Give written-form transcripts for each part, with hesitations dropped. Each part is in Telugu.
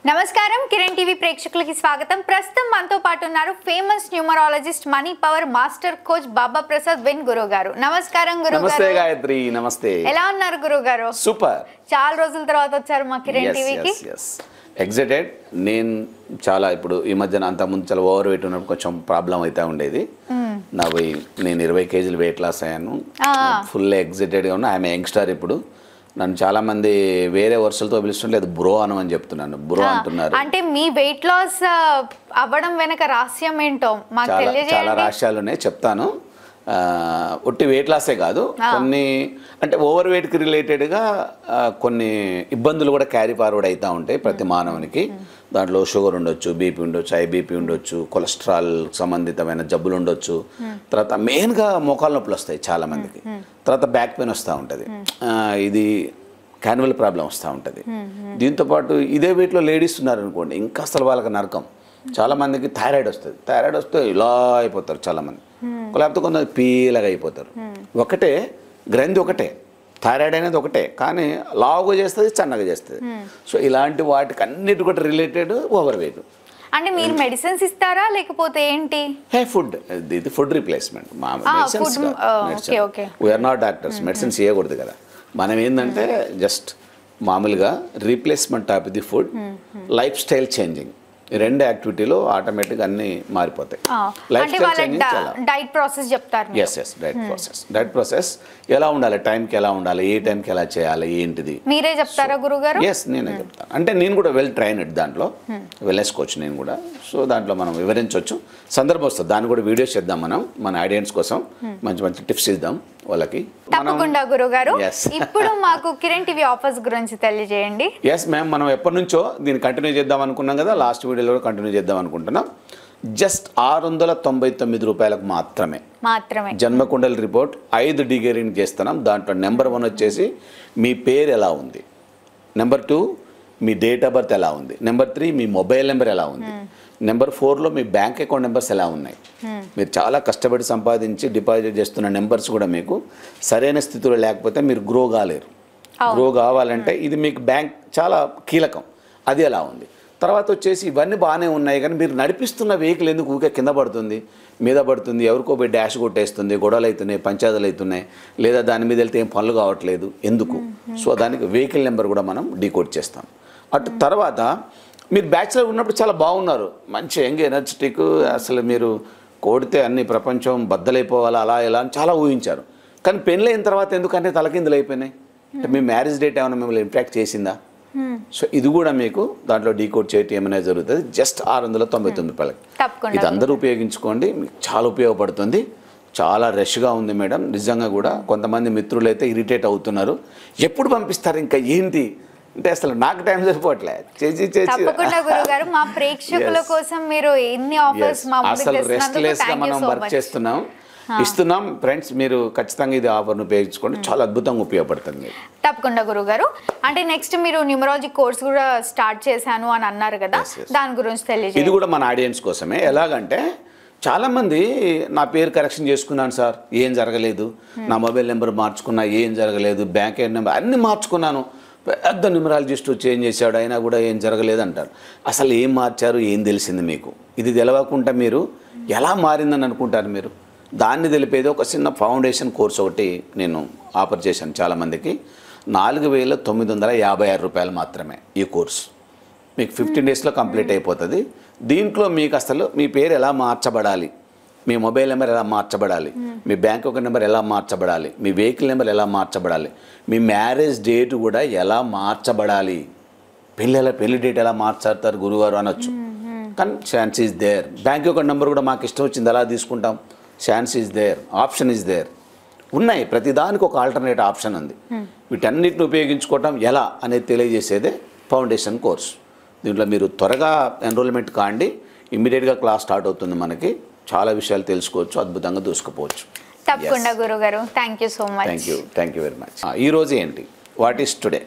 నమస్కారం కిరణ్ టీవీ ప్రేక్షకులకి స్వాగతం. ప్రస్తుతం మనతో పాటు ఉన్నారు famous numerologist money power master coach Baba Prasad when గురువు గారు. నమస్కారం గురువు గారు. నమస్తే గాయత్రి. నమస్తే. ఎలా ఉన్నారు గురువు గారు? సూపర్. చాలా రోజుల తర్వాత వచ్చారు మా కిరణ్ టీవీకి. ఎగ్జైటెడ్. నేను చాలా ఇప్పుడు ఈ మధ్యన అంత ముందు చాలా ఓవర్ వెయిట్ ఉన్నప్పుడు కొంచెం ప్రాబ్లం అయితే ఉండేది. నేను 20 కేజీలు వెయిట్ లాస్ అయ్యాను. ఫుల్ ఎగ్జైటెడ్గా ఉన్నా. I'm youngster. ఇప్పుడు నన్ను చాలా మంది వేరే వర్షాలతో పిలుస్తుంటే బ్రో అని చెప్తున్నాను. బ్రో అంటున్నారు. అంటే మీ వెయిట్ లాస్ అవ్వడం వెనక రహస్యం ఏంటో మాకు తెలియజేయండి. చాలా రహస్యాలు ఉన్నాయి, చెప్తాను. ఒట్టి వెయిట్ లాసే కాదు, కొన్ని అంటే ఓవర్ వెయిట్కి రిలేటెడ్గా కొన్ని ఇబ్బందులు కూడా క్యారీ ఫార్వర్డ్ అవుతూ ఉంటాయి ప్రతి మానవునికి. దాంట్లో షుగర్ ఉండొచ్చు, బీపీ ఉండొచ్చు, హై బీపీ ఉండొచ్చు, కొలెస్ట్రాల్ సంబంధితమైన జబ్బులు ఉండొచ్చు. తర్వాత మెయిన్గా మోకాళ్ళ నొప్పులు వస్తాయి చాలామందికి. తర్వాత బ్యాక్ పెయిన్ వస్తూ ఉంటుంది. ఇది క్యాన్వల్ ప్రాబ్లం వస్తూ ఉంటుంది. దీంతోపాటు ఇదే వెయిట్లో లేడీస్ ఉన్నారనుకోండి, ఇంకా అసలు వాళ్ళకి నరకం. చాలామందికి థైరాయిడ్ వస్తుంది. థైరాయిడ్ వస్తే ఇలా అయిపోతారు చాలామంది. లేకపోతే కొంతమంది పీలగా అయిపోతారు. ఒకటే గ్రంథి, ఒకటే థైరాయిడ్ అనేది ఒకటే, కానీ లావుగా చేస్తుంది, సన్నగా చేస్తుంది. సో ఇలాంటి వాటికి అన్నిటి కూడా రిలేటెడ్ ఓవర్ వెయిట్. అంటే మీరు మెడిసిన్స్ ఇస్తారా లేకపోతే ఏంటి? ఫుడ్. ఇది ఫుడ్ రీప్లేస్మెంట్. మా medicines we are not doctors. Medicines చేయకూడదు కదా. మనం ఏంటంటే జస్ట్ మామూలుగా replacement of the food, life style changing. ఈ రెండు యాక్టివిటీలో ఆటోమేటిక్గా అన్నీ మారిపోతాయి. లైఫ్ స్టైల్ చేంజింగ్ చాలా. డైట్ ప్రాసెస్ చెప్తారు. డైట్ ప్రాసెస్ ఎలా ఉండాలి, టైంకి ఎలా ఉండాలి, ఏ టైంకి ఎలా చేయాలి, ఏంటిది మీరే చెప్తారా గురుగారు? నేనే చెప్తాను. అంటే నేను కూడా వెల్ ట్రైన్డ్ దాంట్లో, వెల్నెస్ కోచ్ నేను కూడా. సో దాంట్లో మనం వివరించవచ్చు. సందర్భం వస్తుంది, దాన్ని కూడా వీడియోస్ చేద్దాం మనం, మన ఆడియన్స్ కోసం మంచి మంచి టిప్స్ ఇద్దాం వాళ్ళకి. తప్పకుండా గురుగారు. ఇప్పుడు మాకు కిరణ్ టీవీ ఆఫర్స్ గురించి తెలియజేయండి. ఎస్ మ్యామ్, మనం ఎప్పటి నుంచో దీన్ని కంటిన్యూ చేద్దాం అనుకున్నాం కదా. లాస్ట్ వీడియోలో కంటిన్యూ చేద్దాం అనుకుంటున్నాం. జస్ట్ 699 రూపాయలకు మాత్రమే జన్మకుండలి రిపోర్ట్ 5 డిగ్రీని చేస్తున్నాం. దాంట్లో నెంబర్ 1 వచ్చేసి మీ పేరు ఎలా ఉంది, number 2 me date of birth ఎలా ఉంది, నెంబర్ 3 మీ మొబైల్ నెంబర్ ఎలా ఉంది, నెంబర్ 4లో మీ బ్యాంక్ అకౌంట్ నెంబర్స్ ఎలా ఉన్నాయి. మీరు చాలా కష్టపడి సంపాదించి డిపాజిట్ చేస్తున్న నెంబర్స్ కూడా మీకు సరైన స్థితిలో లేకపోతే మీరు గ్రో కాలేరు. గ్రో కావాలంటే ఇది మీకు బ్యాంక్ చాలా కీలకం. అది ఎలా ఉంది. తర్వాత వచ్చేసి ఇవన్నీ బాగానే ఉన్నాయి, కానీ మీరు నడిపిస్తున్న వెహికల్ ఎందుకు ఊరికే కింద పడుతుంది, మీద పడుతుంది, ఎవరికో పోయి డాష్ కొట్టేస్తుంది, గొడవలు అవుతున్నాయి, పంచాయతీలు అవుతున్నాయి, లేదా దాని మీద వెళ్తే ఏం పనులు కావట్లేదు, ఎందుకు? సో దానికి వెహికల్ నెంబర్ కూడా మనం డీకోడ్ చేస్తాం. అటు తర్వాత మీరు బ్యాచులర్ ఉన్నప్పుడు చాలా బాగున్నారు, మంచి యంగ్ ఎనర్జెటిక్, అసలు మీరు కోడితే అన్ని ప్రపంచం బద్దలైపోవాలా అలా ఎలా అని చాలా ఊహించారు. కానీ పెళ్ళి అయిన తర్వాత ఎందుకంటే తలకిందులు అయిపోయినాయి. అంటే మీ మ్యారేజ్ డేట్ ఏమైనా మిమ్మల్ని ఇంపాక్ట్ చేసిందా? సో ఇది కూడా మీకు దాంట్లో డీకోడ్ చేయటం ఏమైనా జరుగుతుంది. జస్ట్ 699 రూపాయలకి. ఇది అందరూ ఉపయోగించుకోండి, మీకు చాలా ఉపయోగపడుతుంది. చాలా రష్గా ఉంది మేడం, నిజంగా కూడా. కొంతమంది మిత్రులు అయితే ఇరిటేట్ అవుతున్నారు, ఎప్పుడు పంపిస్తారు ఇంకా ఏంటి అంటే, అసలు నాకు టైం సరిపోవట్లే. తప్పకుండా గురుగారు, మా ప్రేక్షకుల కోసం మీరు ఎన్ని ఆఫర్స్ అసలు రెస్ట్లెస్గా మనం వర్క్ చేస్తున్నాం, ఇస్తున్నాం ఫ్రెండ్స్. మీరు ఖచ్చితంగా ఇది ఆఫర్ను ఉపయోగించుకోండి, చాలా అద్భుతంగా ఉపయోగపడుతుంది. తప్పకుండా గురుగారు. అంటే నెక్స్ట్ మీరు న్యూమరాలజీ కోర్స్ కూడా స్టార్ట్ చేశాను అని అన్నారు కదా, దాని గురించి తెలియజేయండి. ఇది కూడా మన ఆడియన్స్ కోసమే. ఎలాగంటే చాలామంది నా పేరు కరెక్షన్ చేసుకున్నాను సార్, ఏం జరగలేదు, నా మొబైల్ నెంబర్ మార్చుకున్నా ఏం జరగలేదు, బ్యాంక్ అకౌంట్ నెంబర్ అన్నీ మార్చుకున్నాను, పెద్ద న్యూమరాలజిస్ట్ చేంజ్ చేశాడు అయినా కూడా ఏం జరగలేదు అంటారు. అసలు ఏం మార్చారు, ఏం తెలిసింది మీకు? ఇది తెలవకుండా మీరు ఎలా మారిందని అనుకుంటారు మీరు? దాన్ని తెలిపేది ఒక చిన్న ఫౌండేషన్ కోర్స్ ఒకటి నేను ఆఫర్ చేశాను చాలామందికి. 4,956 రూపాయలు మాత్రమే ఈ కోర్స్. మీకు 15 డేస్లో కంప్లీట్ అయిపోతుంది. దీంట్లో మీకు అసలు మీ పేరు ఎలా మార్చబడాలి, మీ మొబైల్ నెంబర్ ఎలా మార్చబడాలి, మీ బ్యాంక్ అకౌంట్ నెంబర్ ఎలా మార్చబడాలి, మీ వెహికల్ నెంబర్ ఎలా మార్చబడాలి, మీ మ్యారేజ్ డేట్ కూడా ఎలా మార్చబడాలి, పెళ్లి డేట్ ఎలా మార్చారు గురువారు అనొచ్చు, కానీ chance is there. Bank account number కూడా మాకు ఇష్టం వచ్చింది ఎలా తీసుకుంటాం, chance is there, option is there. ఉన్నాయి, ప్రతిదానికి ఒక ఆల్టర్నేట్ ఆప్షన్ ఉంది. వీటన్నిటిని ఉపయోగించుకోవటం ఎలా అనేది తెలియజేసేదే ఫౌండేషన్ కోర్స్. దీంట్లో మీరు త్వరగా ఎన్రోల్మెంట్ కాండి, ఇమ్మీడియట్గా క్లాస్ స్టార్ట్ అవుతుంది. మనకి చాలా విషయాలు తెలుసుకోవచ్చు, అద్భుతంగా దూసుకుపోవచ్చు. తప్పకుండా గురుగారు, thank you so much. Thank you very much. ఈరోజు ఏంటి, వాట్ ఈస్ టుడే?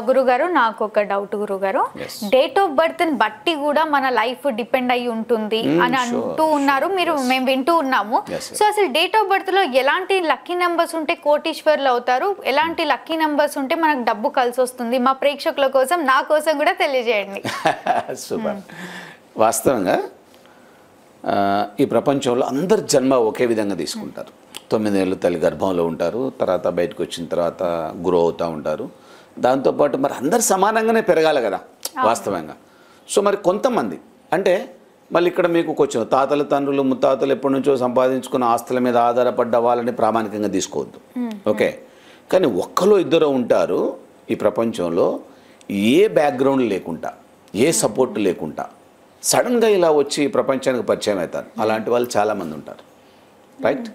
గురుగారు నాకు ఒక డౌట్ గురుగారు, డేట్ ఆఫ్ బర్త్ ని బట్టి కూడా మన లైఫ్ డిపెండ్ అయి ఉంటుంది అని అంటూ ఉన్నారు మీరు, మేము వింటూ ఉన్నాము. సో అసలు డేట్ ఆఫ్ బర్త్ లో ఎలాంటి లక్కీ నెంబర్స్ ఉంటే కోటీశ్వర్లు అవుతారు, ఎలాంటి లక్కీ నెంబర్స్ ఉంటే మనకు డబ్బు కలిసి వస్తుంది, మా ప్రేక్షకుల కోసం నా కోసం కూడా తెలియజేయండి. సూపర్. వాస్తవంగా ఈ ప్రపంచంలో అందరు జన్మ ఒకే విధంగా తీసుకుంటారు. 9 ఏళ్ళు తల్లి గర్భంలో ఉంటారు, తర్వాత బయటకు వచ్చిన తర్వాత గ్రో అవుతూ ఉంటారు. దాంతోపాటు మరి అందరు సమానంగానే పెరగాలి కదా వాస్తవంగా. సో మరి కొంతమంది అంటే మళ్ళీ ఇక్కడ మీకు కొంచెం తాతల తండ్రులు ముత్తాతలు ఎప్పటి నుంచో సంపాదించుకున్న ఆస్తుల మీద ఆధారపడ్డ వాళ్ళని ప్రామాణికంగా తీసుకోవద్దు. ఓకే, కానీ ఒక్కలో ఇద్దరు ఉంటారు ఈ ప్రపంచంలో ఏ బ్యాక్గ్రౌండ్ లేకుండా ఏ సపోర్ట్ లేకుండా సడన్గా ఇలా వచ్చి ప్రపంచానికి పరిచయం అవుతారు. అలాంటి వాళ్ళు చాలామంది ఉంటారు, రైట్?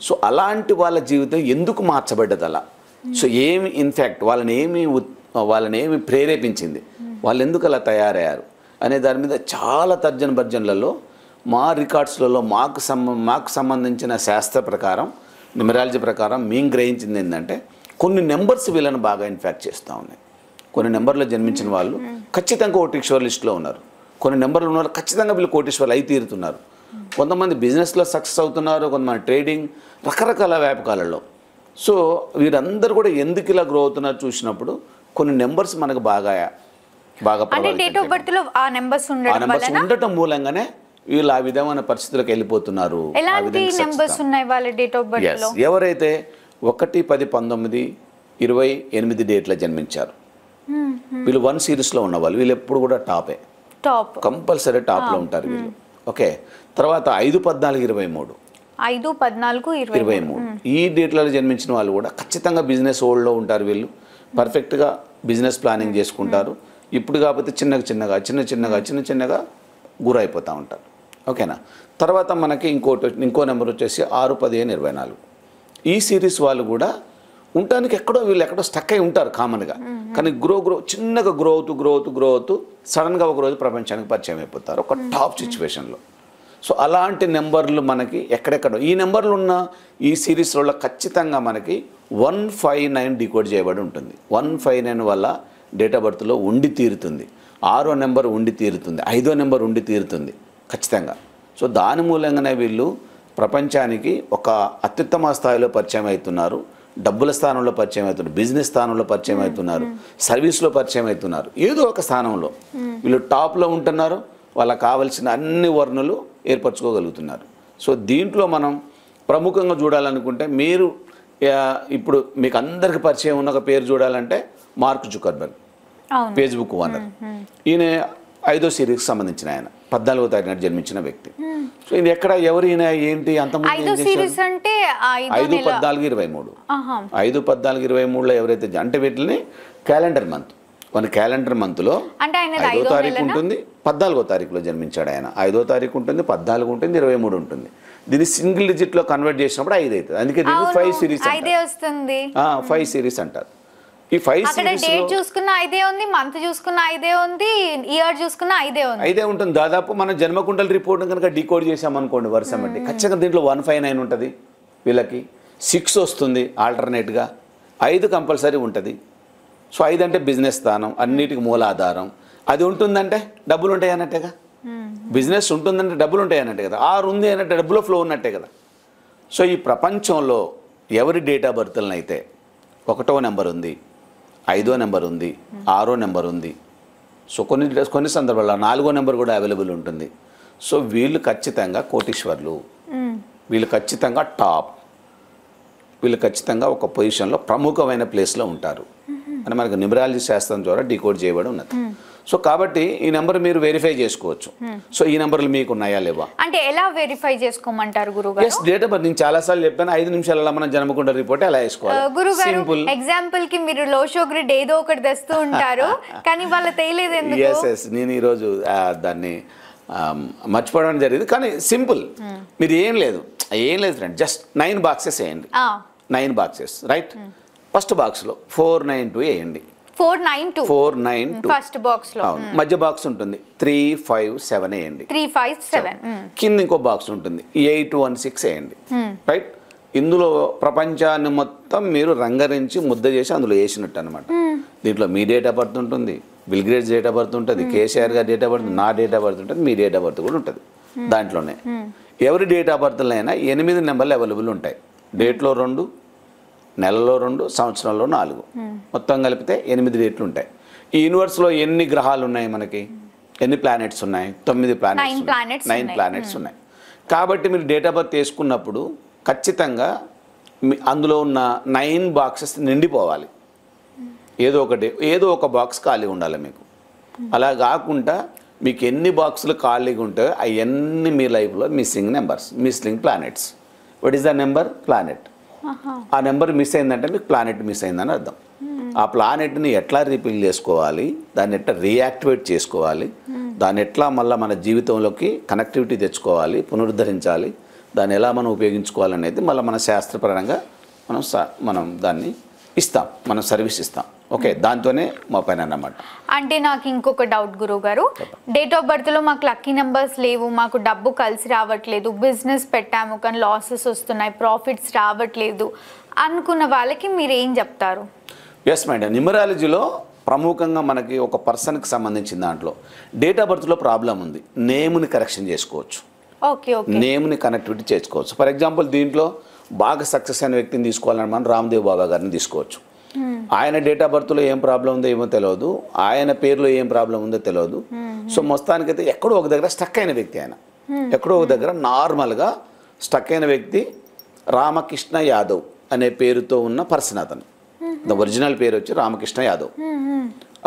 సో అలాంటి వాళ్ళ జీవితం ఎందుకు మార్చబడ్డది అలా? సో ఏమి ఇన్ఫ్యాక్ట్ వాళ్ళని ఏమి ప్రేరేపించింది, వాళ్ళు ఎందుకు అలా తయారయ్యారు అనే దాని మీద చాలా తర్జన భర్జనలలో మా రికార్డ్స్లలో మాకు సంబంధించిన శాస్త్ర ప్రకారం, న్యూమరాలజీ ప్రకారం మేము గ్రహించింది ఏంటంటే కొన్ని నెంబర్స్ వీళ్ళని బాగా ఇన్ఫ్యాక్ట్ చేస్తూ ఉన్నాయి. కొన్ని నెంబర్లో జన్మించిన వాళ్ళు ఖచ్చితంగా కోటీశ్వర్ లిస్టులో ఉన్నారు, కొన్ని నెంబర్లు ఉన్న వాళ్ళు ఖచ్చితంగా వీళ్ళు కోటీశ్వర్లు అయి తీరుతున్నారు. కొంతమంది బిజినెస్లో సక్సెస్ అవుతున్నారు, కొంతమంది ట్రేడింగ్, రకరకాల వ్యాపకాలలో. సో వీరందరూ కూడా ఎందుకు ఇలా గ్రో అవుతున్నారు చూసినప్పుడు కొన్ని నెంబర్స్ మనకు బాగా ఉండటం మూలంగానే వీళ్ళు ఆ విధమైన పరిస్థితులకు వెళ్ళిపోతున్నారు. ఎవరైతే 1, 10, 19, 28 డేట్లో జన్మించారు వీళ్ళు 1 సిరీస్లో ఉన్నవాళ్ళు, వీళ్ళు ఎప్పుడు కూడా టాప్ కంపల్సరీ టాప్లో ఉంటారు వీళ్ళు. ఓకే, తర్వాత 5, 14, 23 ఈ డేట్లలో జన్మించిన వాళ్ళు కూడా ఖచ్చితంగా బిజినెస్ ఓల్డ్లో ఉంటారు. వీళ్ళు పర్ఫెక్ట్గా బిజినెస్ ప్లానింగ్ చేసుకుంటారు. ఇప్పుడు కాకపోతే చిన్నగా గురైపోతూ ఉంటారు. ఓకేనా? తర్వాత మనకి ఇంకో నెంబర్ వచ్చేసి 6, 15, 24 ఈ సిరీస్ వాళ్ళు కూడా ఉండటానికి వీళ్ళు ఎక్కడో స్టక్ అయి ఉంటారు కామన్గా. కానీ చిన్నగా గ్రో అవుతూ సడన్గా ఒక రోజు ప్రపంచానికి పరిచయం అయిపోతారు ఒక టాప్ సిచ్యువేషన్లో. సో అలాంటి నెంబర్లు మనకి ఎక్కడెక్కడ ఈ నెంబర్లు ఉన్న ఈ సిరీస్లో ఖచ్చితంగా మనకి 159 డికోడ్ చేయబడి ఉంటుంది. 159 వల్ల డేట్ ఆఫ్ బర్త్లో ఉండి తీరుతుంది, 6వ నెంబర్ ఉండి తీరుతుంది, 5వ నెంబర్ ఉండి తీరుతుంది ఖచ్చితంగా. సో దాని మూలంగానే వీళ్ళు ప్రపంచానికి ఒక అత్యుత్తమ స్థాయిలో పరిచయం అవుతున్నారు, డబ్బుల స్థానంలో పరిచయం అవుతున్నారు, బిజినెస్ స్థానంలో పరిచయం అవుతున్నారు, సర్వీస్లో పరిచయం అవుతున్నారు. ఏదో ఒక స్థానంలో వీళ్ళు టాప్లో ఉంటున్నారు, వాళ్ళకి కావలసిన అన్ని వర్ణులు ఏర్పరచుకోగలుగుతున్నారు. సో దీంట్లో మనం ప్రముఖంగా చూడాలనుకుంటే మీరు ఇప్పుడు మీకు అందరికి పరిచయం ఉన్న ఒక పేరు చూడాలంటే మార్క్ జుకర్బర్గ్, ఫేస్బుక్ ఓనర్. ఈయన 5వ సిరీస్కి సంబంధించిన ఆయన 14వ తారీఖున జన్మించిన వ్యక్తి. సో ఇది ఎక్కడ ఎవరు ఈయన ఏంటి అంతమంది 5, 14, 23 5, 14, 23లో ఎవరైతే అంటే వీటిని క్యాలెండర్ మంత్, మన క్యాలెండర్ మంత్లో 5వ తారీఖు ఉంటుంది, 14వ తారీఖులో జన్మించాడు ఆయన. 5వ తారీఖు ఉంటుంది, 14 ఉంటుంది, 23 ఉంటుంది. దీన్ని సింగిల్ డిజిట్లో కన్వర్ట్ చేసినప్పుడు 5 అవుతుంది. అందుకే దీన్ని 5 సిరీస్ 5 సిరీస్ అంటారు. ఈ 5 సిరీస్ డేట్ చూసుకున్న 5 ఉంది, మంత్ చూసుకున్న 5 ఉంది, ఇయర్ చూసుకున్న 5 ఉంటుంది. దాదాపు మనం జన్మకుండల రిపోర్ట్ కనుక డీకోడ్ చేసామనుకోండి వరుస బట్టి ఖచ్చితంగా దీంట్లో 159 ఉంటుంది, వీళ్ళకి 6 వస్తుంది ఆల్టర్నేట్గా, 5 కంపల్సరీ ఉంటుంది. సో 5 అంటే బిజినెస్ స్థానం, అన్నిటికి మూలాధారం. అది ఉంటుందంటే డబ్బులు ఉంటాయి అన్నట్టేగా, బిజినెస్ ఉంటుందంటే డబ్బులు ఉంటాయి అన్నట్టే కదా, 6 ఉంది అంటే డబ్బులో ఫ్లో ఉన్నట్టే కదా. సో ఈ ప్రపంచంలో ఎవరి డేట్ ఆఫ్ బర్త్లను అయితే 1వ నెంబర్ ఉంది, 5వ నెంబర్ ఉంది, 6వ నెంబర్ ఉంది, సో కొన్ని సందర్భాల్లో 4వ నెంబర్ కూడా అవైలబుల్ ఉంటుంది. సో వీళ్ళు ఖచ్చితంగా కోటీశ్వర్లు, వీళ్ళు ఖచ్చితంగా టాప్, వీళ్ళు ఖచ్చితంగా ఒక పొజిషన్లో ప్రముఖమైన ప్లేస్లో ఉంటారు అని మనకు న్యూమరాలజీ శాస్త్రం ద్వారా డీకోడ్ చేయబడి ఉన్నది. సో కాబట్టి ఈ నెంబర్ మీరు వెరిఫై చేసుకోవచ్చు. సో ఈ నెంబర్లు మీకు ఉన్నాయా లేవా అంటే ఎలా వెరిఫై చేసుకోమంటారు గురుగారు? ఎస్, డేట్ ఆఫ్ బర్త్ నేను చాలాసార్లు చెప్పాను, 5 నిమిషాలలో మనం జన్మకుండ రిపోర్ట్ ఎలా వేసుకోవాలి. గురుగారు ఎగ్జాంపుల్ కి మీరు లోషో గ్రిడ్ ఏదో ఒకటి తెస్తూ ఉంటారు కానీ వాళ్ళ తెలియలేదు ఎందుకు? ఎస్ నేను ఈరోజు దాన్ని మర్చిపోవడం జరిగింది. కానీ సింపుల్, మీరు ఏం లేదు ఫ్రెండ్, జస్ట్ 9 బాక్సెస్ వేయండి. 9 బాక్సెస్ రైట్. ఫస్ట్ బాక్స్లో 492 వేయండి. 492 ఫస్ట్ బాక్స్ లో. మధ్య బాక్స్ ఉంటుంది 357 వేయండి. 357 కింద ఇంకో బాక్స్ ఉంటుంది 816 వేయండి రైట్. ఇందులో ప్రపంచాన్ని మొత్తం మీరు రంగరించి ముద్ద చేసి అందులో వేసినట్టు అనమాట. దీంట్లో మీ డేట్ ఆఫ్ బర్త్ ఉంటుంది, bill gates date of birth ఉంటుంది, కేసీఆర్ గారి డేట్ ఆఫ్ బర్త్, నా డేట్ ఆఫ్ బర్త్ ఉంటుంది, మీ డేట్ ఆఫ్ బర్త్ కూడా ఉంటుంది దాంట్లోనే. ఎవరి డేట్ ఆఫ్ బర్త్లో అయినా 8 నెంబర్లు అవైలబుల్ ఉంటాయి. డేట్లో 2, నెలలో 2, సంవత్సరంలో 4, మొత్తం కలిపితే 8 డేట్లు ఉంటాయి. ఈ యూనివర్స్లో ఎన్ని గ్రహాలు ఉన్నాయి, మనకి ఎన్ని ప్లానెట్స్ ఉన్నాయి? 9 ప్లానెట్స్, 9 ప్లానెట్స్ ఉన్నాయి. కాబట్టి మీరు డేట్ ఆఫ్ బర్త్ వేసుకున్నప్పుడు ఖచ్చితంగా అందులో ఉన్న 9 బాక్సెస్ నిండిపోవాలి. ఏదో ఒక బాక్స్ ఖాళీ ఉండాలి మీకు. అలా కాకుండా మీకు ఎన్ని బాక్సులు ఖాళీగా ఉంటాయో అవన్నీ మీ లైఫ్లో missing numbers, missing planets. What is the number? Planet. ఆ నెంబర్ మిస్ అయిందంటే మీకు ప్లానెట్ మిస్ అయిందని అర్థం. ఆ ప్లానెట్ని ఎట్లా రీఫిల్ చేసుకోవాలి, దాన్ని ఎట్లా రీయాక్టివేట్ చేసుకోవాలి, దాన్ని ఎట్లా మళ్ళీ మన జీవితంలోకి కనెక్టివిటీ తెచ్చుకోవాలి, పునరుద్ధరించాలి, దాన్ని ఎలా మనం ఉపయోగించుకోవాలనేది మళ్ళీ మన శాస్త్రపరంగా మనం దాన్ని ఇస్తాం, మనం సర్వీస్ ఇస్తాం. ఓకే, దాంతోనే మా పైన అన్నమాట. అంటే నాకు ఇంకొక డౌట్ గురువు గారు, డేట్ ఆఫ్ బర్త్లో మాకు లక్కీ నెంబర్స్ లేవు, మాకు డబ్బు కలిసి రావట్లేదు, బిజినెస్ పెట్టాము కానీ లాసెస్ వస్తున్నాయి, ప్రాఫిట్స్ రావట్లేదు అనుకున్న వాళ్ళకి మీరు ఏం చెప్తారు? ఎస్ మేడం, న్యూమరాలజీలో ప్రముఖంగా మనకి ఒక పర్సన్కి సంబంధించిన దాంట్లో డేట్ ఆఫ్ బర్త్లో ప్రాబ్లం ఉంది, నేమ్ని కరెక్షన్ చేసుకోవచ్చు, నేమ్ని కనెక్టివిటీ చేసుకోవచ్చు. ఫర్ ఎగ్జాంపుల్ దీంట్లో బాగా సక్సెస్ అయిన వ్యక్తిని తీసుకోవాలని మనం రామ్దేవ్ బాబా గారిని తీసుకోవచ్చు. ఆయన డేట్ ఆఫ్ బర్త్లో ఏం ప్రాబ్లం ఉందో ఏమో తెలియదు, ఆయన పేరులో ఏం ప్రాబ్లం ఉందో తెలియదు. సో మొత్తానికైతే ఎక్కడో ఒక దగ్గర స్టక్ అయిన వ్యక్తి, ఆయన ఎక్కడో ఒక దగ్గర నార్మల్గా స్టక్ అయిన వ్యక్తి. రామకృష్ణ యాదవ్ అనే పేరుతో ఉన్న పర్సన్ అతను. ద ఒరిజినల్ పేరు వచ్చి రామకృష్ణ యాదవ్.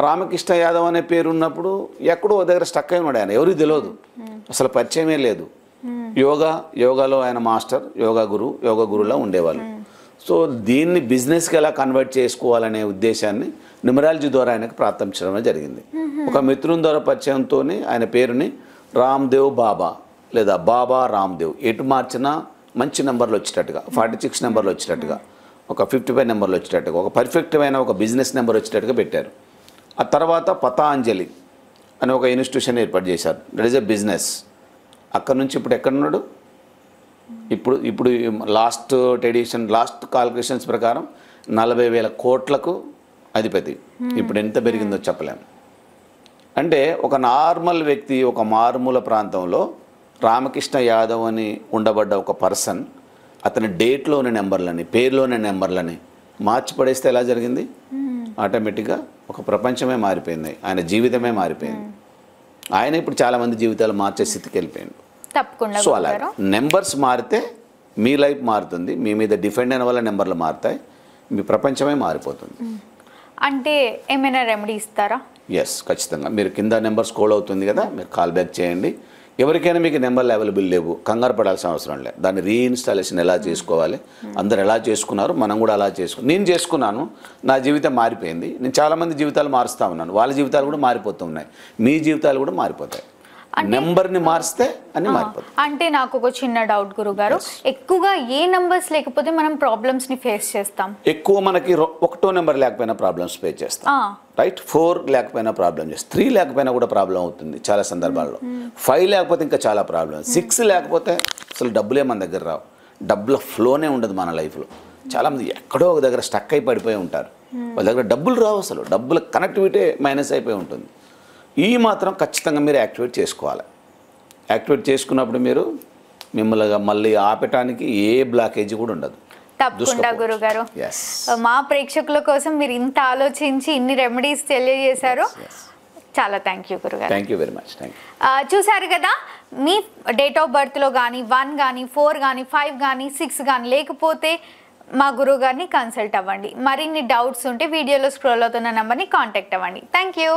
రామకృష్ణ యాదవ్ అనే పేరు ఉన్నప్పుడు ఎక్కడో ఒక దగ్గర స్టక్ అయి ఉన్నాడు. ఆయన ఎవరికి తెలియదు, అసలు పరిచయమే లేదు. యోగాలో ఆయన మాస్టర్, యోగా గురువులా ఉండేవాళ్ళు. సో దీన్ని బిజినెస్కి ఎలా కన్వర్ట్ చేసుకోవాలనే ఉద్దేశాన్ని న్యూమరాలజీ ద్వారా ఆయనకు ప్రారంభించడం జరిగింది. ఒక మిత్రుని ద్వారా పరిచయంతో ఆయన పేరుని రామ్దేవ్ బాబా లేదా బాబా రామ్దేవ్ ఎటు మార్చినా మంచి నెంబర్లు వచ్చేటట్టుగా, 46 నెంబర్లు వచ్చేటట్టుగా, ఒక 55 నెంబర్లు వచ్చేటట్టుగా, ఒక పర్ఫెక్ట్ అయిన ఒక బిజినెస్ నెంబర్ వచ్చేటట్టుగా పెట్టారు. ఆ తర్వాత పతాంజలి అని ఒక ఇన్స్టిట్యూషన్ ఏర్పాటు చేశారు. That is a business. అక్కడ నుంచి ఇప్పుడు ఎక్కడున్నాడు? ఇప్పుడు లాస్ట్ కాల్కులేషన్స్ ప్రకారం 40,000 కోట్లకు అధిపతి. ఇప్పుడు ఎంత పెరిగిందో చెప్పలేము. అంటే ఒక నార్మల్ వ్యక్తి ఒక మారుమూల ప్రాంతంలో రామకృష్ణ యాదవ్ అని ఉండబడ్డ ఒక పర్సన్ అతని డేట్లోని నెంబర్లని, పేరులోని నెంబర్లని మార్చి పడేస్తే ఎలా జరిగింది? ఆటోమేటిక్గా ఒక ప్రపంచమే మారిపోయింది, ఆయన జీవితమే మారిపోయింది. ఆయన ఇప్పుడు చాలామంది జీవితాలు మార్చే స్థితికి వెళ్ళిపోయింది. సో అలా నెంబర్స్ మారితే మీ లైఫ్ మారుతుంది, మీ మీద డిపెండ్ అయిన వాళ్ళ నెంబర్లు మారుతాయి, మీ ప్రపంచమే మారిపోతుంది. అంటే ఏమైనా రెమెడీ ఇస్తారా? ఎస్, ఖచ్చితంగా. మీరు కింద నెంబర్ స్క్రోల్ అవుతుంది కదా, మీరు కాల్ బ్యాక్ చేయండి. ఎవరికైనా మీకు నెంబర్లు అవైలబుల్ లేవు, కంగారు పడాల్సిన అవసరం లేదు. దాన్ని రీఇన్స్టాలేషన్ ఎలా చేసుకోవాలి, అందరు ఎలా చేసుకున్నారు, మనం కూడా అలా నేను చేసుకున్నాను, నా జీవితం మారిపోయింది. నేను చాలామంది జీవితాలు మారుస్తూ ఉన్నాను, వాళ్ళ జీవితాలు కూడా మారిపోతూ ఉన్నాయి, మీ జీవితాలు కూడా మారిపోతాయి. నెంబర్ని మారిస్తే అన్ని మారిపోతాయి. అంటే నాకు ఒక చిన్న డౌట్ గురుగారు, ఎక్కువగా ఏ నెంబర్స్ లేకపోతే మనం ప్రాబ్లమ్స్ని ఫేస్ చేస్తాం? ఎక్కువ మనకి 1వ నెంబర్ లేకపోయినా ప్రాబ్లమ్స్ ఫేస్ చేస్తాం, రైట్? 4 లేకపోయినా ప్రాబ్లమ్ చేస్తాం, 3 లేకపోయినా కూడా ప్రాబ్లం అవుతుంది చాలా సందర్భాల్లో, 5 లేకపోతే ఇంకా చాలా ప్రాబ్లమ్, 6 లేకపోతే అసలు డబ్బులే మన దగ్గర రావు, డబ్బుల ఫ్లోనే ఉండదు మన లైఫ్లో. చాలామంది ఎక్కడో ఒక దగ్గర స్టక్ అయి పడిపోయి ఉంటారు, వాళ్ళ దగ్గర డబ్బులు రావు, అసలు డబ్బుల కనెక్టివిటీ మైనస్ అయిపోయి ఉంటుంది. ఈ మాత్రం ఖచ్చితంగా మీరు యాక్టివేట్ చేసుకోవాలి. యాక్టివేట్ చేసుకున్నప్పుడు మీరు మిమ్మల్ని మళ్ళీ ఆపటానికి ఏ బ్లాకేజ్ కూడా ఉండదు. తప్పకుండా గురుగారు, మా ప్రేక్షకుల కోసం మీరు ఇంత ఆలోచించి ఇన్ని రెమెడీస్ తెలియజేశారు. చాలా థ్యాంక్ యూ గురుగారు. Thank you very much. చూసారు కదా, మీ డేట్ ఆఫ్ బర్త్లో కానీ 1 కానీ 4 కానీ 5 కానీ 6 కానీ లేకపోతే మా గురువు గారిని కన్సల్ట్ అవ్వండి. మరిన్ని డౌట్స్ ఉంటే వీడియోలో స్క్రోల్ అవుతున్న నెంబర్ని కాంటాక్ట్ అవ్వండి. Thank you.